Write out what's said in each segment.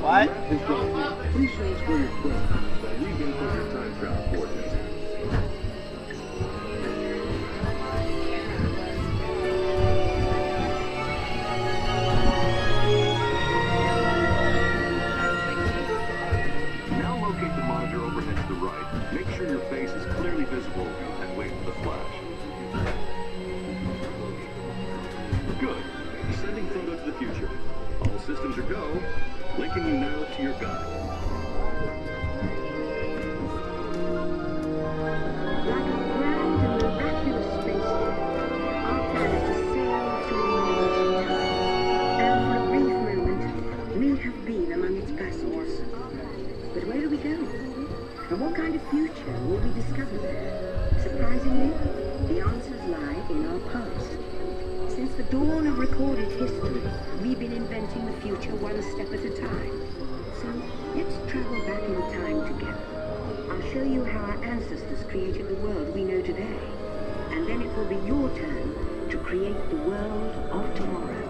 What? Please transfer your credits while we input your time travel coordinates. Now locate the monitor overhead to the right. Make sure your face is clearly visible and wait for the flash. Good. Sending photo to the future. All systems are go. Linking you now to your guide. Like a grand and miraculous spaceship, our planet is sailing through a time. And for a brief moment, we have been among its passengers. But where are we going? And what kind of future will we discover there? Surprisingly, the answers lie in our past. Since the dawn of recorded history, we've been inventing the future one step at a time. So let's travel back in time together. I'll show you how our ancestors created the world we know today. And then it will be your turn to create the world of tomorrow.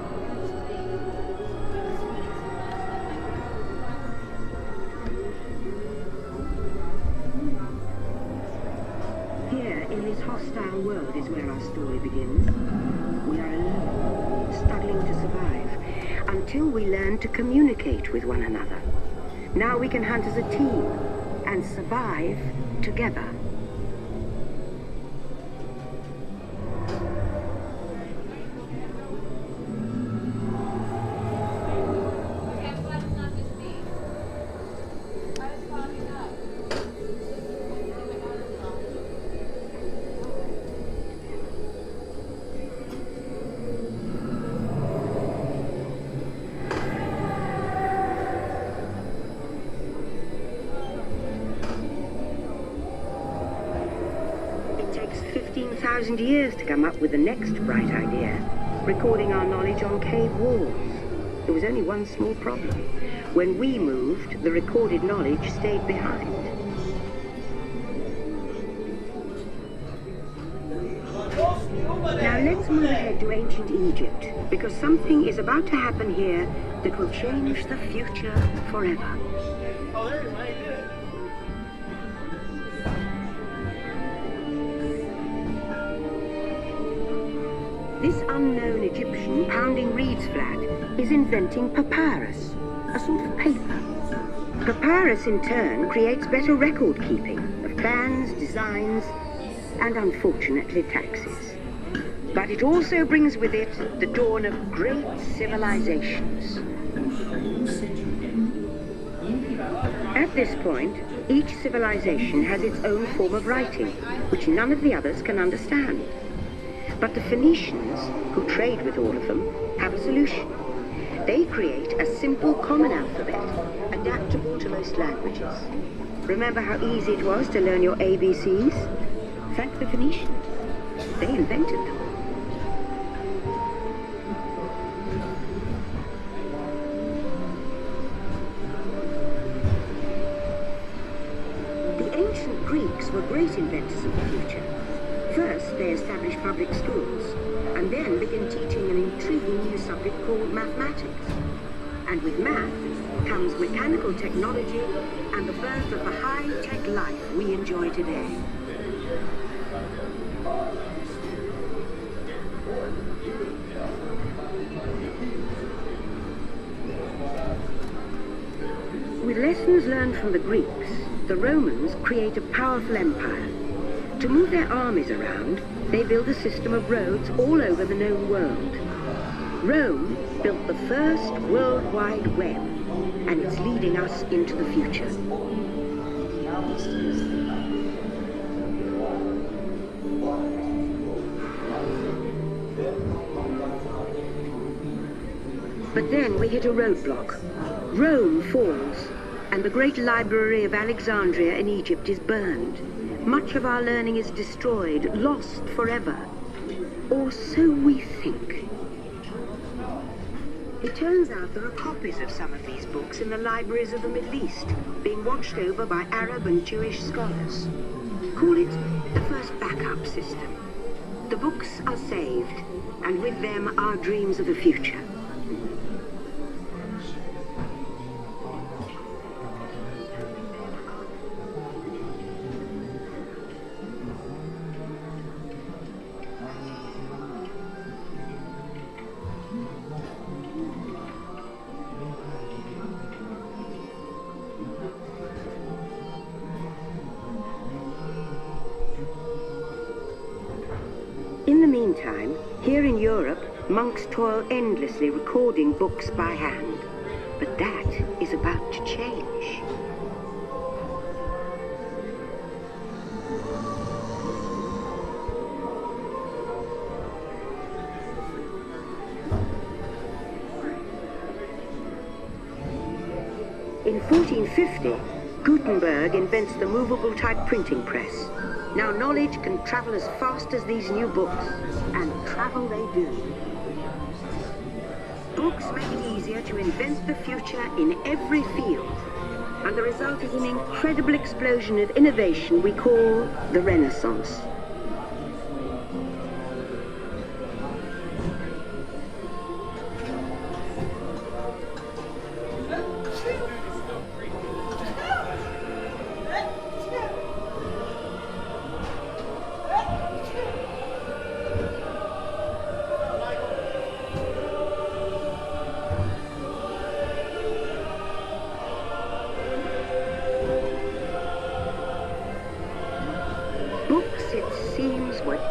Here, in this hostile world, is where our story begins. We are alone, struggling to survive, until we learn to communicate with one another. Now we can hunt as a team and survive together. It takes 15,000 years to come up with the next bright idea, recording our knowledge on cave walls. There was only one small problem. When we moved, the recorded knowledge stayed behind. Now let's move ahead to ancient Egypt, because something is about to happen here that will change the future forever. Oh, there you did it. This unknown Egyptian pounding reeds flat is inventing papyrus, a sort of paper. Papyrus in turn creates better record keeping of plans, designs, and unfortunately taxes. But it also brings with it the dawn of great civilizations. At this point, each civilization has its own form of writing, which none of the others can understand. But the Phoenicians, who trade with all of them, have a solution. They create a simple common alphabet, adaptable to most languages. Remember how easy it was to learn your ABCs? Thank the Phoenicians. They invented them. The ancient Greeks were great inventors of the future. First, they established public schools, and then began teaching an intriguing new subject called mathematics. And with math comes mechanical technology and the birth of the high-tech life we enjoy today. With lessons learned from the Greeks, the Romans create a powerful empire. To move their armies around, they build a system of roads all over the known world. Rome built the first World Wide Web, and it's leading us into the future. But then we hit a roadblock. Rome falls, and the great library of Alexandria in Egypt is burned. Much of our learning is destroyed, lost forever. Or so we think. It turns out there are copies of some of these books in the libraries of the Middle East, being watched over by Arab and Jewish scholars. Call it the first backup system. The books are saved, and with them our dreams of the future. Here in Europe, monks toil endlessly recording books by hand. But that is about to change. In 1450, Gutenberg invents the movable type printing press. Now knowledge can travel as fast as these new books, and travel they do. Books make it easier to invent the future in every field, and the result is an incredible explosion of innovation we call the Renaissance.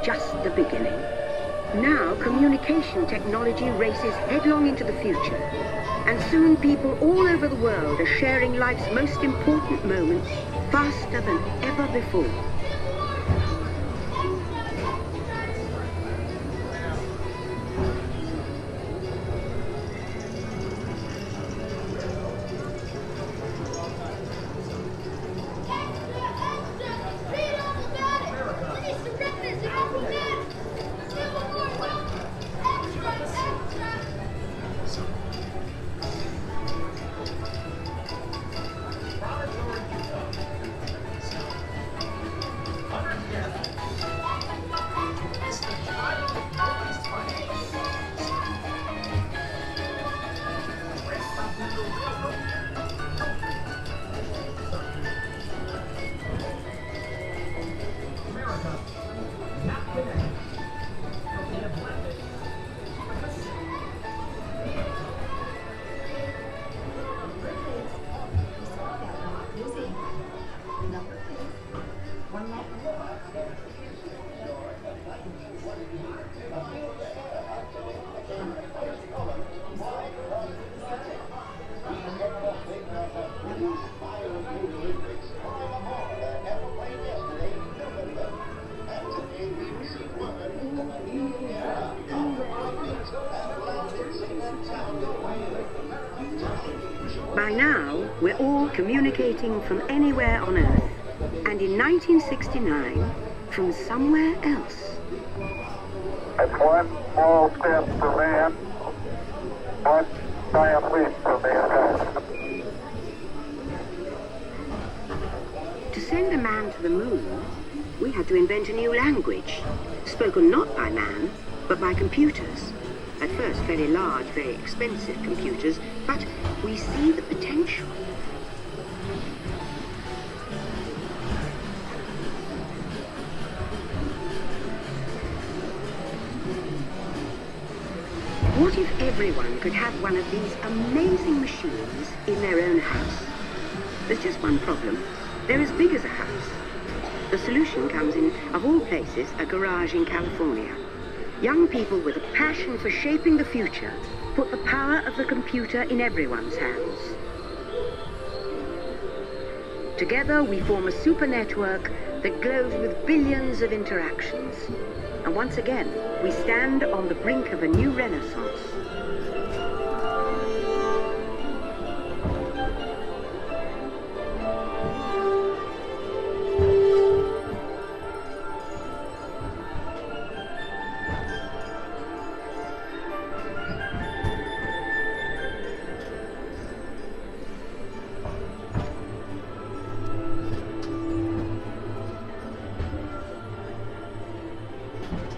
Just the beginning. Now communication technology races headlong into the future, and soon people all over the world are sharing life's most important moments faster than ever before. By now, we're all communicating from anywhere on Earth, and in 1969, from somewhere else. It's one small step for man, one giant leap for mankind. To send a man to the moon, we had to invent a new language, spoken not by man, but by computers. At first, very large, very expensive computers, but we see the potential. What if everyone could have one of these amazing machines in their own house? There's just one problem. They're as big as a house. The solution comes in, of all places, a garage in California. Young people with a passion for shaping the future put the power of the computer in everyone's hands. Together we form a super network that glows with billions of interactions. And once again, we stand on the brink of a new renaissance.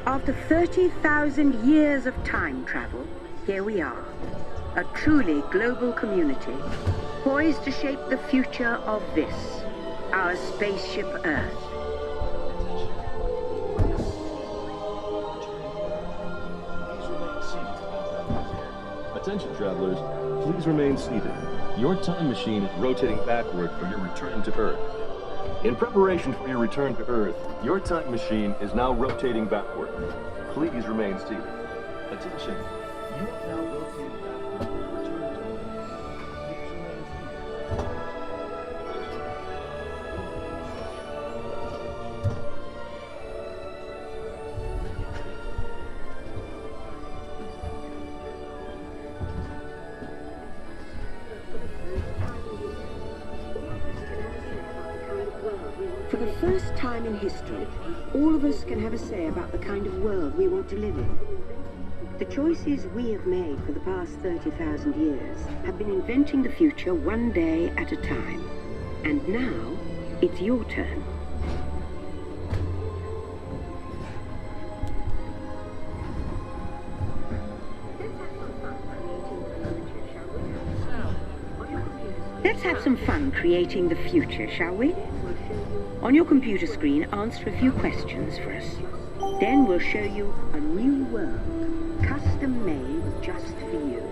After 30,000 years of time travel, here we are, a truly global community, poised to shape the future of this, our spaceship Earth. Attention, travelers. Please remain seated. Your time machine is rotating backward for your return to Earth. In preparation for your return to Earth, your time machine is now rotating backward. Please remain seated. Attention, you are now rotating backward for your return to Earth. Please remain seated. For the first time in history, all of us can have a say about the kind of world we want to live in. The choices we have made for the past 30,000 years have been inventing the future one day at a time. And now, it's your turn. Let's have some fun creating the future, shall we? On your computer screen, answer a few questions for us. Then we'll show you a new world, custom-made just for you.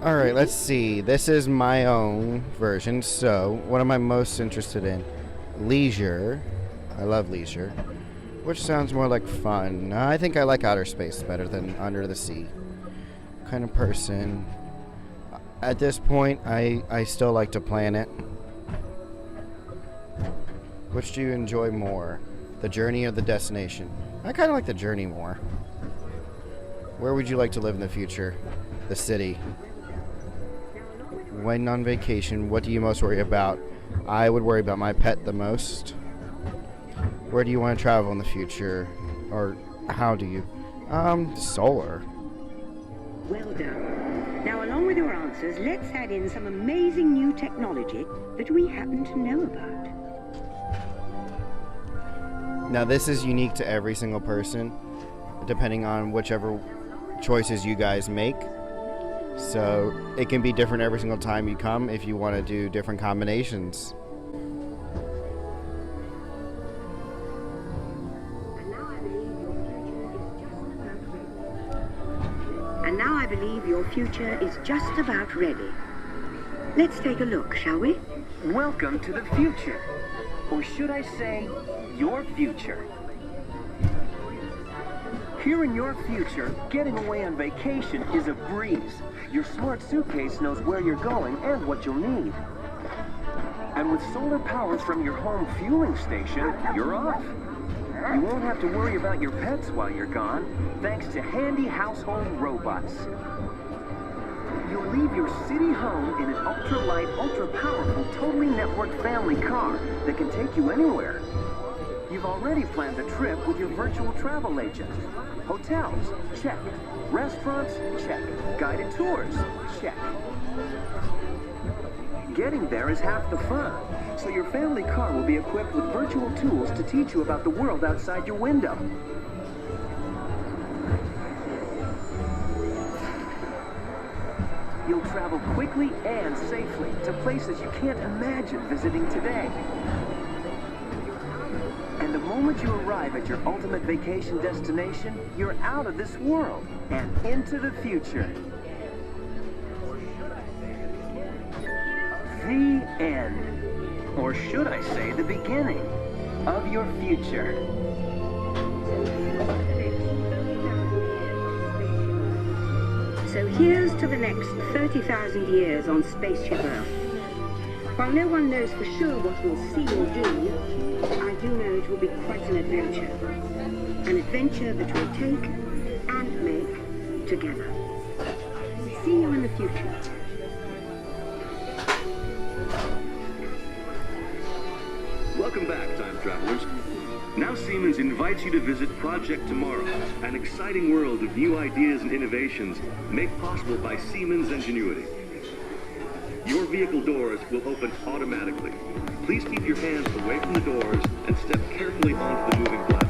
Alright, let's see. This is my own version, so what am I most interested in? Leisure. I love leisure. Which sounds more like fun. I think I like outer space better than under the sea. Kind of person. At this point, I still like to plan it. Which do you enjoy more? The journey or the destination? I kind of like the journey more. Where would you like to live in the future? The city. When on vacation, what do you most worry about? I would worry about my pet the most. Where do you want to travel in the future? Or how do you? Solar. Well done. Now, along with your answers, let's add in some amazing new technology that we happen to know about. Now this is unique to every single person, depending on whichever choices you guys make. So it can be different every single time you come if you want to do different combinations. And now I believe your future is just about ready. Let's take a look, shall we? Welcome to the future. Or should I say, your future. Here in your future, getting away on vacation is a breeze. Your smart suitcase knows where you're going and what you'll need. And with solar power from your home fueling station, you're off. You won't have to worry about your pets while you're gone, thanks to handy household robots. You'll leave your city home in an ultra-light, ultra-powerful, totally networked family car that can take you anywhere. You've already planned the trip with your virtual travel agent. Hotels, check. Restaurants, check. Guided tours, check. Getting there is half the fun, so your family car will be equipped with virtual tools to teach you about the world outside your window. You'll travel quickly and safely to places you can't imagine visiting today. And the moment you arrive at your ultimate vacation destination, you're out of this world and into the future. The end. Or should I say the beginning of your future. So here's to the next 30,000 years on Spaceship Earth. While no one knows for sure what we'll see or do, I do know it will be quite an adventure. An adventure that we'll take and make together. See you in the future. Welcome back, time travelers. Now Siemens invites you to visit Project Tomorrow, an exciting world of new ideas and innovations made possible by Siemens ingenuity. Your vehicle doors will open automatically. Please keep your hands away from the doors and step carefully onto the moving platform.